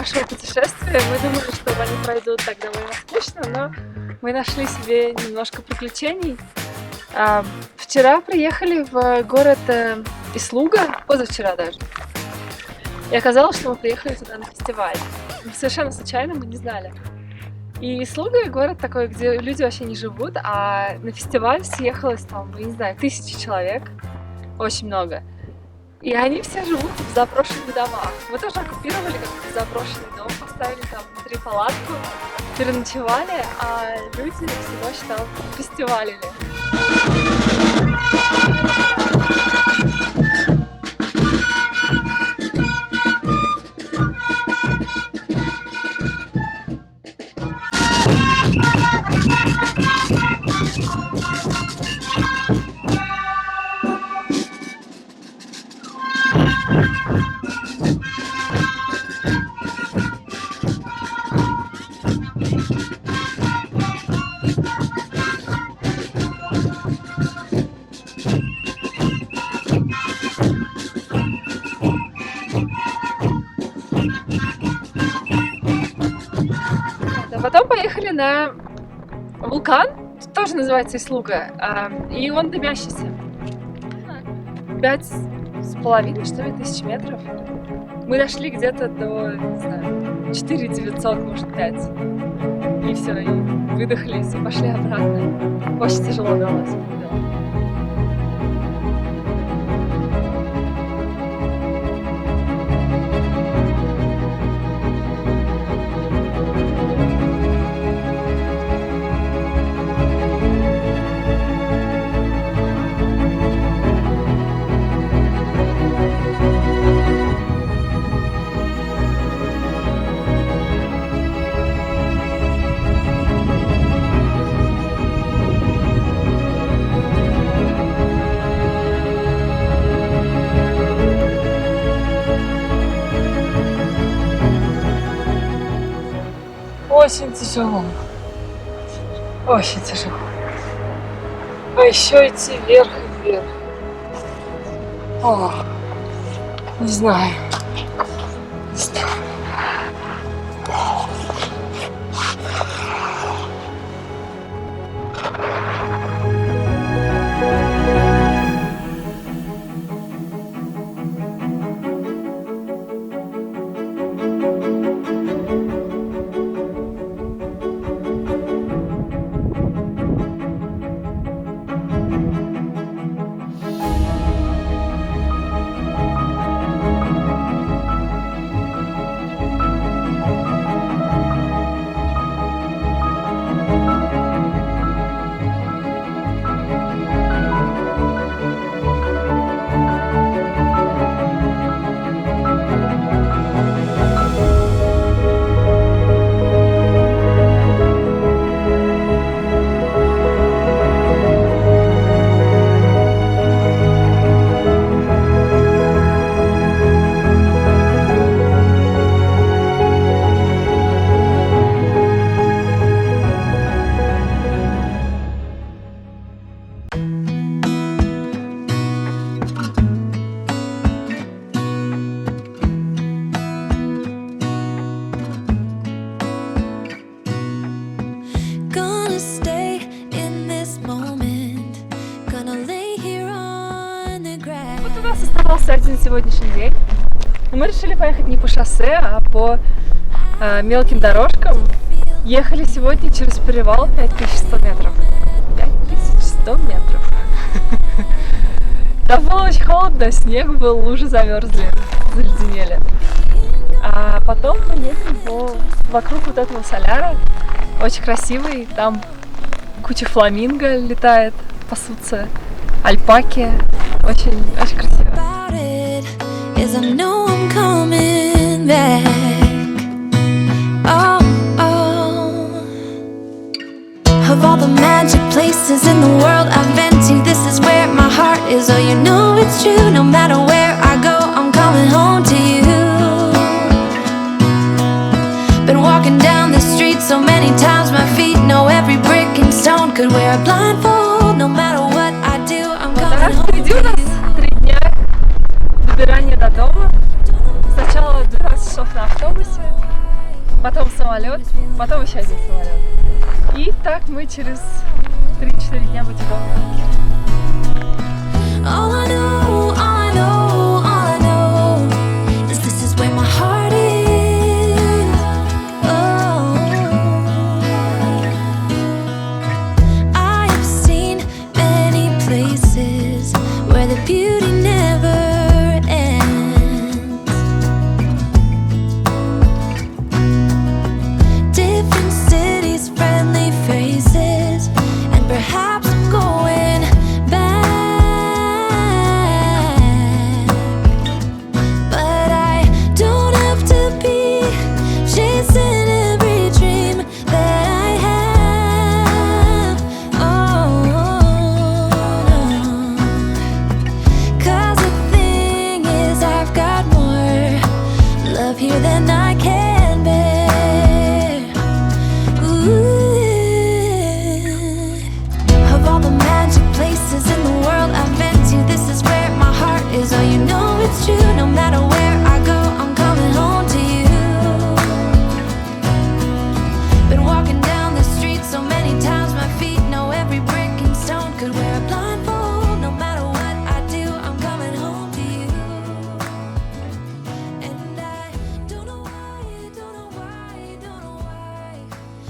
нашего путешествия. Мы думали, что они пройдут так довольно скучно, но мы нашли себе немножко приключений. Вчера приехали в город Ислуга, позавчера даже. И оказалось, что мы приехали туда на фестиваль. Совершенно случайно, мы не знали. И Ислуга — город такой, где люди вообще не живут, а на фестиваль съехалось там, я не знаю, 1000 человек. Очень много. И они все живут в заброшенных домах. Мы тоже оккупировали как-то заброшенный дом, поставили там внутри палатку, переночевали, а люди всю ночь там фестивалили. Потом поехали на вулкан, тоже называется Ислуга, и он дымящийся. 5,5, что ли, тысяч метров. Мы дошли где-то до, не знаю, 4900, может, 5. И все, и выдохлись, и пошли обратно. Очень тяжело далось. Очень тяжело. Очень тяжело. А еще идти вверх и вверх. О, не знаю. Не знаю. Остался один сегодняшний день. Мы решили поехать не по шоссе, а по мелким дорожкам. Ехали сегодня через перевал 5100 метров. 5100 метров. Там было очень холодно, снег был, лужи замерзли, заледенели. А потом мы едем вокруг вот этого соляра. Очень красивый, там куча фламинго летает, пасутся, альпаки. Очень, очень красиво. Of all the magic places in the world I've been to, this is where my heart is. Oh, you know it's true. No matter where I go, I'm coming home to you. Been walking down the street so many times, my feet know every brick and stone. Could wear a blindfold, no matter what I do, I'm coming home to you. 3 дня добирания до дома. Сначала 12 часов на автобусе. потом самолет, потом еще один самолет. И так мы через 3-4 дня будем дома.